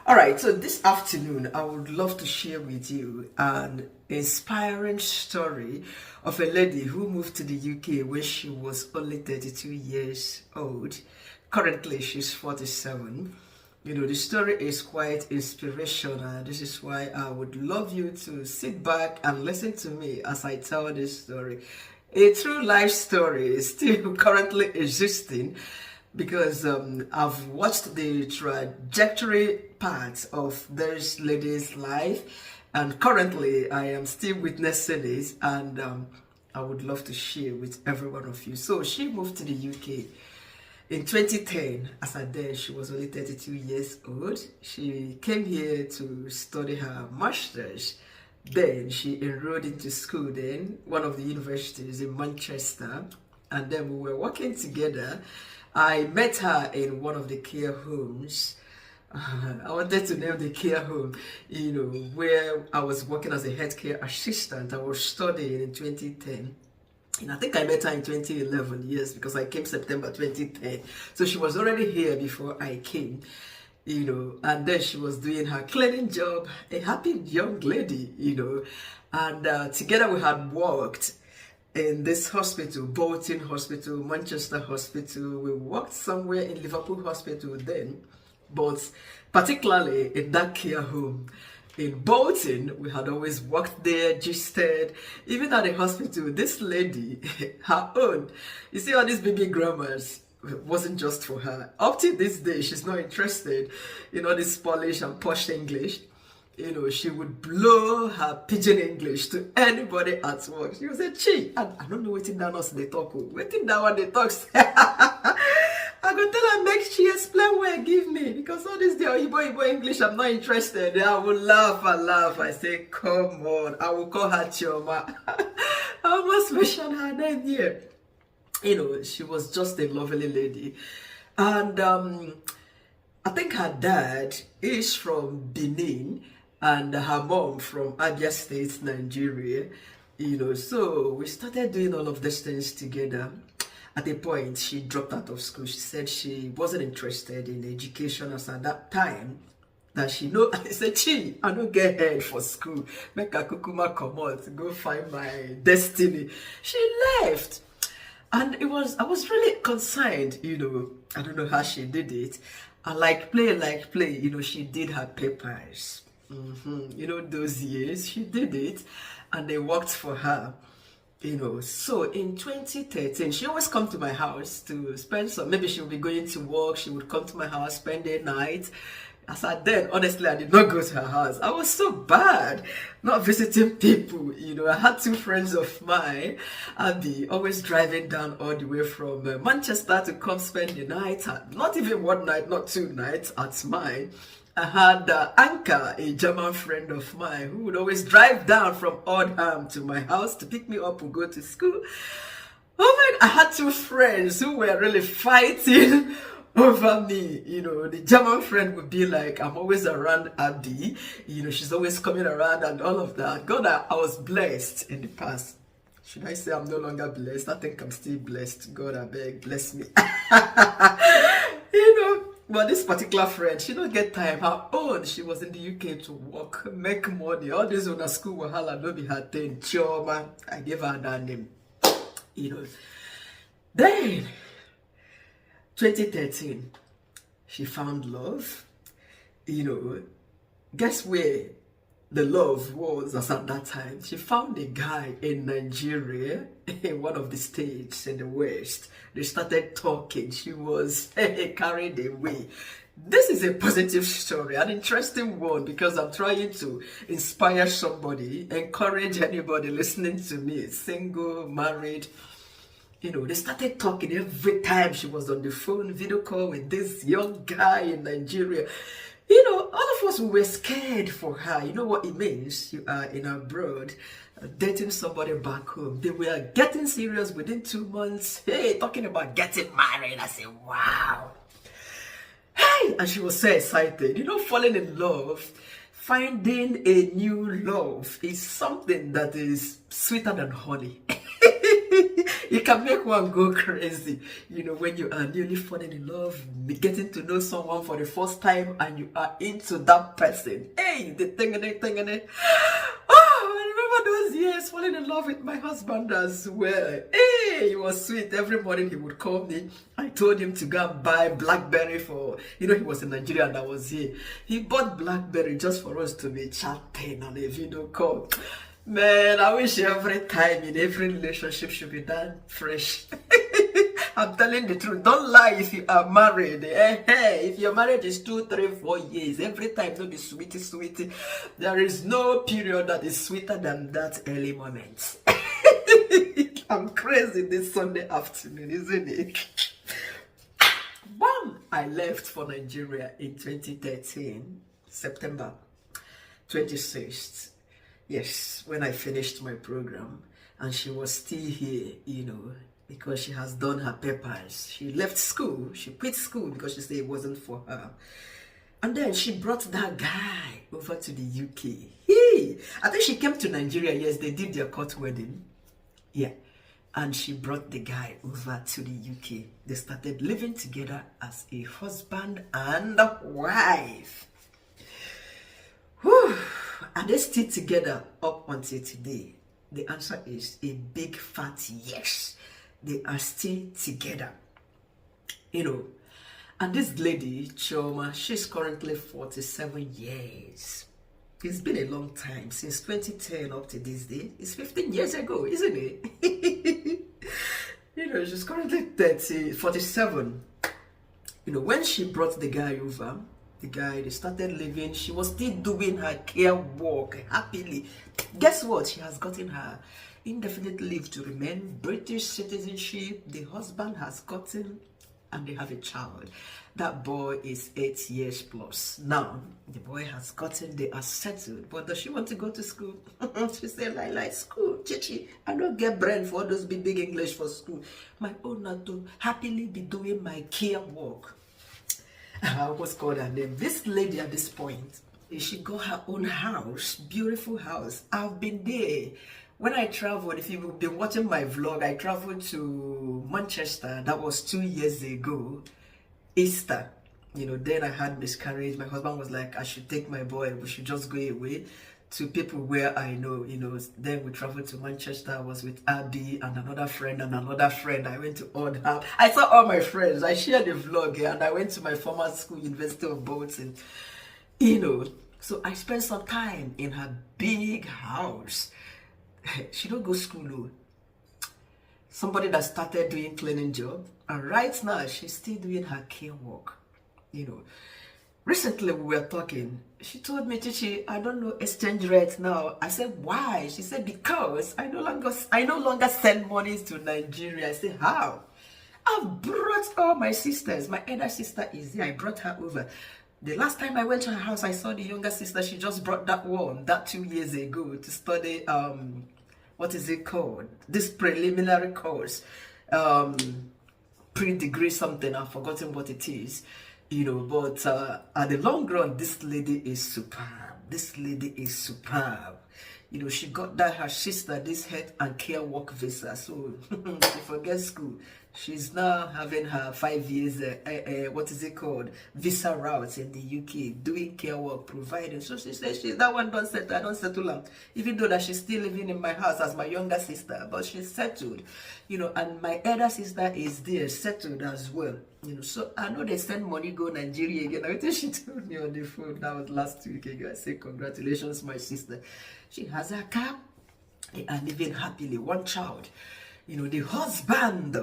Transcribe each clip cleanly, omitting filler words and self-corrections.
All right, so this afternoon, I would love to share with you an inspiring story of a lady who moved to the UK when she was only 32 years old. Currently, she's 47. The story is quite inspirational. This is why I would love you to sit back and listen to me as I tell this story. A true life story is still currently existing because I've watched the trajectory part of this lady's life, and currently I am still witnessing it, and I would love to share with every one of you. So she moved to the UK in 2010. As at then, she was only 32 years old. She came here to study her master's. Then she enrolled into school, then one of the universities in Manchester, and then we were working together. I met her in one of the care homes. I wanted to name the care home, where I was working as a healthcare assistant. I was studying in 2010. And I think I met her in 2011, yes, because I came September 2010. So she was already here before I came, and then she was doing her cleaning job, a happy young lady, and together we had worked in this hospital, Bolton Hospital, Manchester Hospital. We worked somewhere in Liverpool Hospital then, but particularly in that care home in Bolton, we had always worked there, gisted. Even at the hospital, this lady, her own, you see all these baby grammars, wasn't just for her. Up to this day, she's not interested in all this Polish and posh English. She would blow her pidgin English to anybody at work. She would say, "Chi, I don't know what in that nurse they talk. What in that one they talk." I go tell her, make she explain where give me, because all this the Oyibo English, I'm not interested. I will laugh and laugh. I say, come on, I will call her Chioma. I almost mention her name here. She was just a lovely lady. And I think her dad is from Benin and her mom from Abia State, Nigeria. So we started doing all of these things together. At a point, she dropped out of school. She said she wasn't interested in education as at that time. That she know, I said, "Chi, I don't get head for school. Make a kukuma come out, go find my destiny." She left. And I was really concerned, I don't know how she did it. I like play, she did her papers. Those years, she did it, and they worked for her. So in 2013, she always come to my house to spend some, maybe she would be going to work, she would come to my house, spend a night. As at then, honestly, I did not go to her house. I was so bad not visiting people. I had two friends of mine. I'd be always driving down all the way from Manchester to come spend the night. Not even one night, not two nights at mine. I had Anka, a German friend of mine, who would always drive down from Oldham to my house to pick me up and go to school. Oh my, I had two friends who were really fighting over me. The German friend would be like, I'm always around Abby, she's always coming around and all of that. God, I was blessed in the past. Should I say I'm no longer blessed? I think I'm still blessed. God, I beg, bless me. But this particular friend, she don't get time. Her own, she was in the UK to work, make money. All this on a school wahala, no be her thing. Chioma, I gave her that name. Then 2013, she found love. Guess where the love was as at that time? She found a guy in Nigeria, in one of the states in the West. They started talking. She was carried away. This is a positive story, an interesting one, because I'm trying to inspire somebody, encourage anybody listening to me, single, married. They started talking every time she was on the phone, video call with this young guy in Nigeria. All of us were scared for her. You know what it means? You are in abroad, dating somebody back home. They were getting serious within 2 months. Hey, talking about getting married. I said, wow. Hey, and she was so excited. Falling in love, finding a new love is something that is sweeter than honey. It can make one go crazy, when you are newly falling in love, getting to know someone for the first time, and you are into that person. Hey, the thing and it. Oh, I remember those years falling in love with my husband as well. Hey, he was sweet. Every morning he would call me. I told him to go and buy BlackBerry for, he was in Nigeria and I was here. He bought BlackBerry just for us to be chatting on a video call. Man, I wish every time in every relationship should be that fresh. I'm telling the truth. Don't lie if you are married. Hey, if your marriage is 2, 3, 4 years, every time don't be sweetie. There is no period that is sweeter than that early moment. I'm crazy this Sunday afternoon, isn't it? Bam! I left for Nigeria in 2013, September 26th. Yes, when I finished my program, and she was still here, because she has done her papers. She left school. She quit school because she said it wasn't for her. And then she brought that guy over to the UK. Hey, I think she came to Nigeria. Yes, they did their court wedding. Yeah. And she brought the guy over to the UK. They started living together as a husband and wife. Whew. Are they still together up until today? The answer is a big fat yes. They are still together. And this lady, Chioma, she's currently 47 years. It's been a long time, since 2010 up to this day. It's 15 years ago, isn't it? She's currently 47. When she brought the guy over, they started living. She was still doing her care work happily. Guess what? She has gotten her indefinite leave to remain, British citizenship. The husband has gotten, and they have a child. That boy is 8 years plus. Now, the boy has gotten, they are settled. But does she want to go to school? She said, like school, Chichi, I don't get brain for all those big English for school. My own not to happily be doing my care work. I almost called her name. This lady at this point, she got her own house, beautiful house. I've been there. When I traveled, if you've been watching my vlog, I traveled to Manchester. That was 2 years ago, Easter. Then I had miscarriage. My husband was like, I should take my boy. We should just go away to people where I know, Then we traveled to Manchester. I was with Abby and another friend and another friend. I went to Oldham. I saw all my friends. I shared the vlog and I went to my former school, University of Bolton. So I spent some time in her big house. She don't go school though. Somebody that started doing cleaning job, and right now she's still doing her care work. Recently we were talking. She told me, Chichi, I don't know exchange rate now. I said, why? She said, because I no longer send monies to Nigeria. I said, how? I've brought all my sisters. My elder sister is here. I brought her over. The last time I went to her house, I saw the younger sister. She just brought that 2 years ago to study what is it called? This preliminary course, pre-degree something. I've forgotten what it is, But at the long run, this lady is superb. This lady is superb. She got that her sister this health and care work visa. So she forget school. She's now having her 5 years, what is it called? Visa routes in the UK, doing care work, providing. So she says that one don't settle. I don't settle her. Even though that she's still living in my house as my younger sister, but she's settled, and my elder sister is there, settled as well. So I know they send money go Nigeria again. I think she told me on the phone, that was last week ago. I said, congratulations, my sister. She has her car. They are living happily. One child. The husband,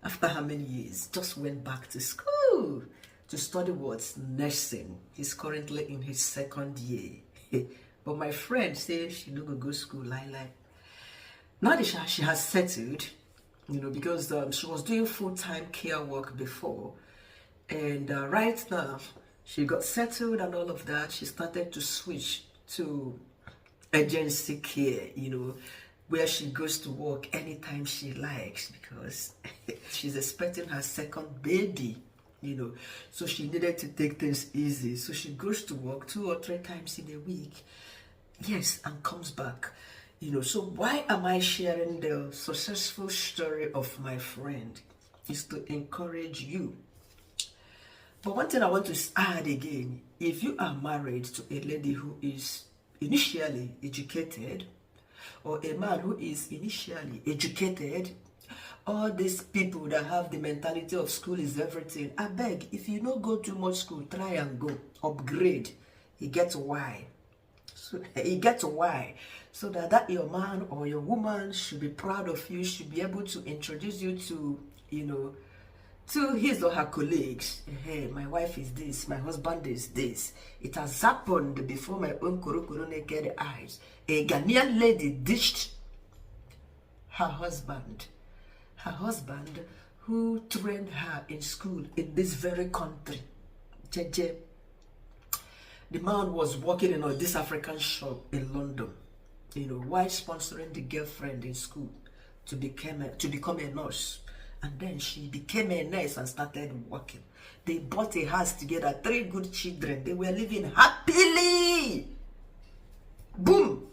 after how many years, just went back to school to study what's nursing. He's currently in his 2nd year. But my friend says she no go school like. Now that she has settled, because she was doing full-time care work before. And right now, she got settled and all of that. She started to switch to agency care, where she goes to work anytime she likes, because she's expecting her 2nd baby, So she needed to take things easy. So she goes to work 2 or 3 times in a week. Yes, and comes back. So why am I sharing the successful story of my friend? Is to encourage you. But one thing I want to add again, if you are married to a lady who is initially educated, or a man who is initially educated, all these people that have the mentality of school is everything, I beg, if you don't go too much school, try and go, upgrade. You get why. So you get why. So that your man or your woman should be proud of you, should be able to introduce you to, to his or her colleagues. Hey, my wife is this, my husband is this. It has happened before my own naked eyes. A Ghanaian lady ditched her husband who trained her in school in this very country. Jeje. The man was working in this African shop in London, while sponsoring the girlfriend in school to become a nurse. And then she became a nurse and started working. They bought a house together, 3 good children. They were living happily. Boom.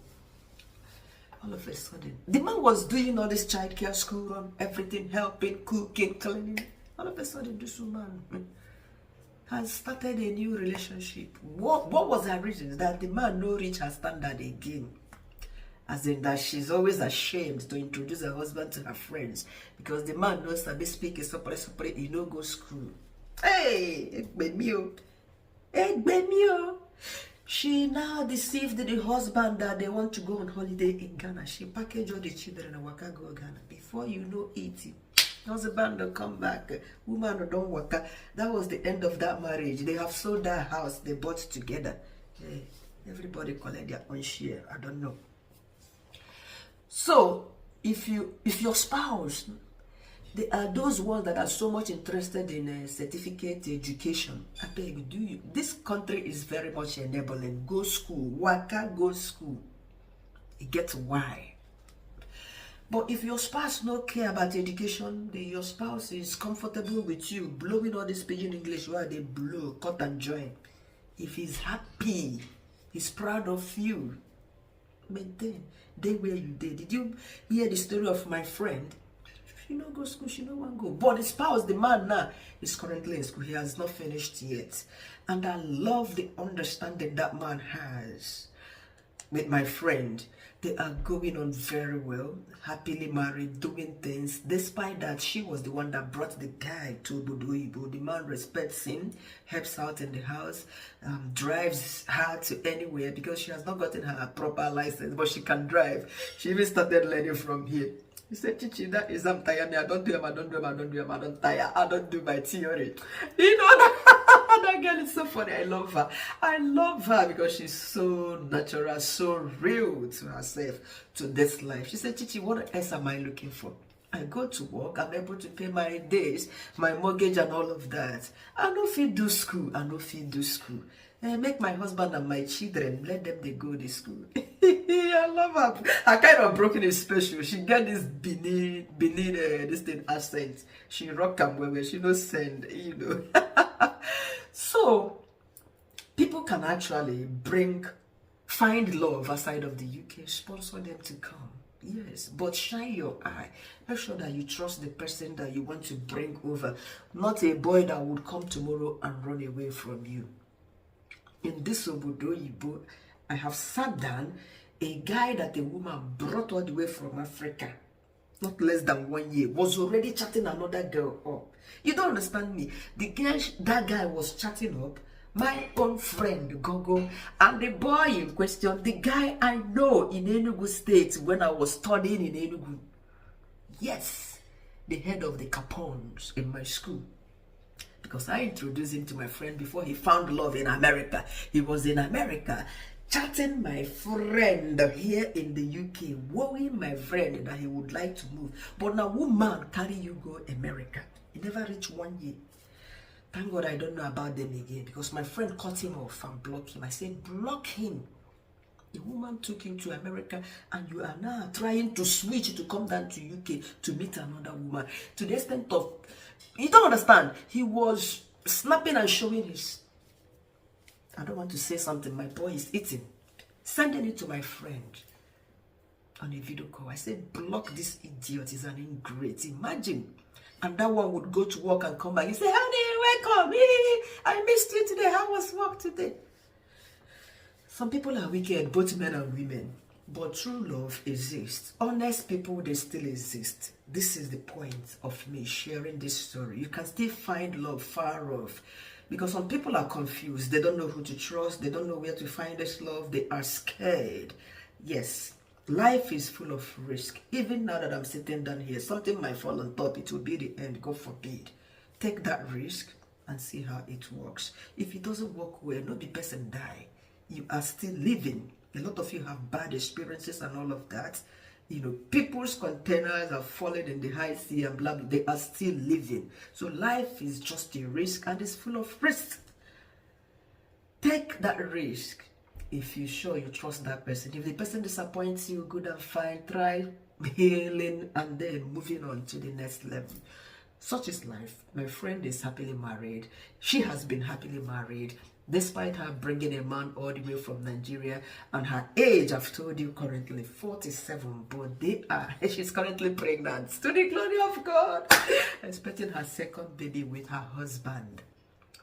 All of a sudden, the man was doing all this childcare, school run, everything, helping, cooking, cleaning. All of a sudden, this woman has started a new relationship. What was her reason? That the man no reach her standard again. As in that she's always ashamed to introduce her husband to her friends because the man knows that they speak a separate, he no go school. Hey, she now deceived the husband that they want to go on holiday in Ghana. She packaged all the children and waka go Ghana. Before you know it, husband don't come back, woman don't waka. That was the end of that marriage. They have sold that house they bought together. Hey, everybody collect their own share. I don't know. So if your spouse, there are those ones that are so much interested in certificate education, I beg you, this country is very much enabling. Go school, waka, go school. You get why. But if your spouse no care about education, your spouse is comfortable with you blowing all this pidgin English while they blow, cut and join. If he's happy, he's proud of you, maintain. They where you did. Did you hear the story of my friend? She no go school, she no want go. But the spouse, the man now, is currently in school. He has not finished yet. And I love the understanding that man has with my friend. They are going on very well, happily married, doing things. Despite that, she was the one that brought the guy to Obodo. The man respects him, helps out in the house, drives her to anywhere because she has not gotten her proper license, but she can drive. She even started learning from here. He said, Chichi, that is I'm tired. I don't do him, I don't tire. I don't do my theory. That girl is so funny. I love her. I love her because she's so natural, so real to herself, to this life. She said, Chichi, what else am I looking for? I go to work, I'm able to pay my days, my mortgage and all of that. I no fit do school. Make my husband and my children, let them they go to school. I love her. I kind of broken his special. She get this Benin this thing accent. She rock and well, she no send, So people can actually find love outside of the UK, sponsor them to come. Yes, but shine your eye. Make sure that you trust the person that you want to bring over, not a boy that would come tomorrow and run away from you. In this Obodo Yibo, I have sat down a guy that a woman brought all the way from Africa, not less than 1 year, was already chatting another girl up. You don't understand me. That guy was chatting up my own friend Gogo, and the boy in question, the guy I know in Enugu State when I was studying in Enugu. Yes, the head of the Capones in my school. Because I introduced him to my friend before he found love in America. He was in America chatting my friend here in the UK, wooing my friend that he would like to move. But now, woman carry you go America. He never reached 1 year. Thank God I don't know about them again because my friend cut him off and blocked him. I said, block him. The woman took him to America and you are now trying to switch to come down to UK to meet another woman. To the extent of, you don't understand, he was snapping and showing his, I don't want to say something, my boy is eating, sending it to my friend. on a video call. I said, block this idiot, he's an ingrate. Imagine. And that one would go to work and come back. You say, honey, welcome. I missed you today. How was work today? Some people are wicked, both men and women. But true love exists. Honest people, they still exist. This is the point of me sharing this story. You can still find love far off. Because some people are confused. They don't know who to trust. They don't know where to find this love. They are scared. Yes, life is full of risk. Even now that I'm sitting down here, something might fall on top. It will be the end. God forbid. Take that risk and see how it works. If it doesn't work well, not the person die. You are still living. A lot of you have bad experiences and all of that. You know, people's containers are falling in the high sea and blah, blah. They are still living. So life is just a risk and it's full of risks. Take that risk if you're sure you trust that person. If the person disappoints you, good and fine. Try healing and then moving on to the next level. Such is life. My friend is happily married. She has been happily married. Despite her bringing a man all the way from Nigeria, and her age, I've told you, currently 47, but she's currently pregnant, to the glory of God, expecting her second baby with her husband,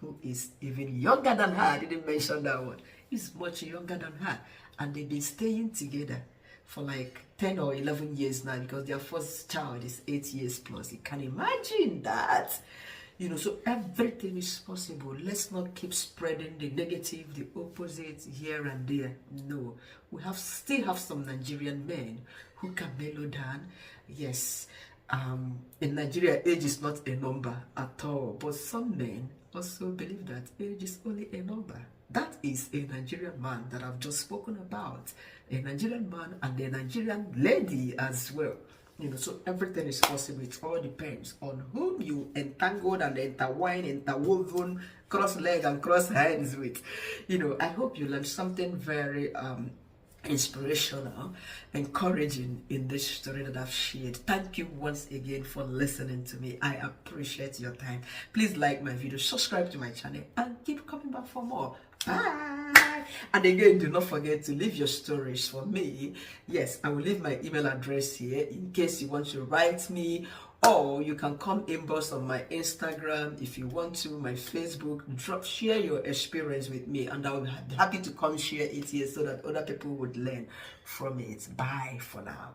who is even younger than her. I didn't mention that one. He's much younger than her, and they've been staying together for like 10 or 11 years now, because their first child is 8 years plus. You can imagine that. You know, so everything is possible. Let's not keep spreading the negative, the opposite here and there. No, we still have some Nigerian men who can mellow down. Yes, in Nigeria, age is not a number at all. But some men also believe that age is only a number. That is a Nigerian man that I've just spoken about. A Nigerian man and a Nigerian lady as well. You know, so everything is possible. It all depends on whom you entangled and intertwine, interwoven, cross leg and cross hands with. You know, I hope you learned something very inspirational, encouraging in this story that I've shared. Thank you once again for listening to me. I appreciate your time. Please like my video, subscribe to my channel, and keep coming back for more. Bye. And again, do not forget to leave your stories for me. Yes, I will leave my email address here in case you want to write me, or you can come inbox on my Instagram if you want to, my Facebook. Share your experience with me, and I will be happy to come share it here so that other people would learn from it. Bye for now.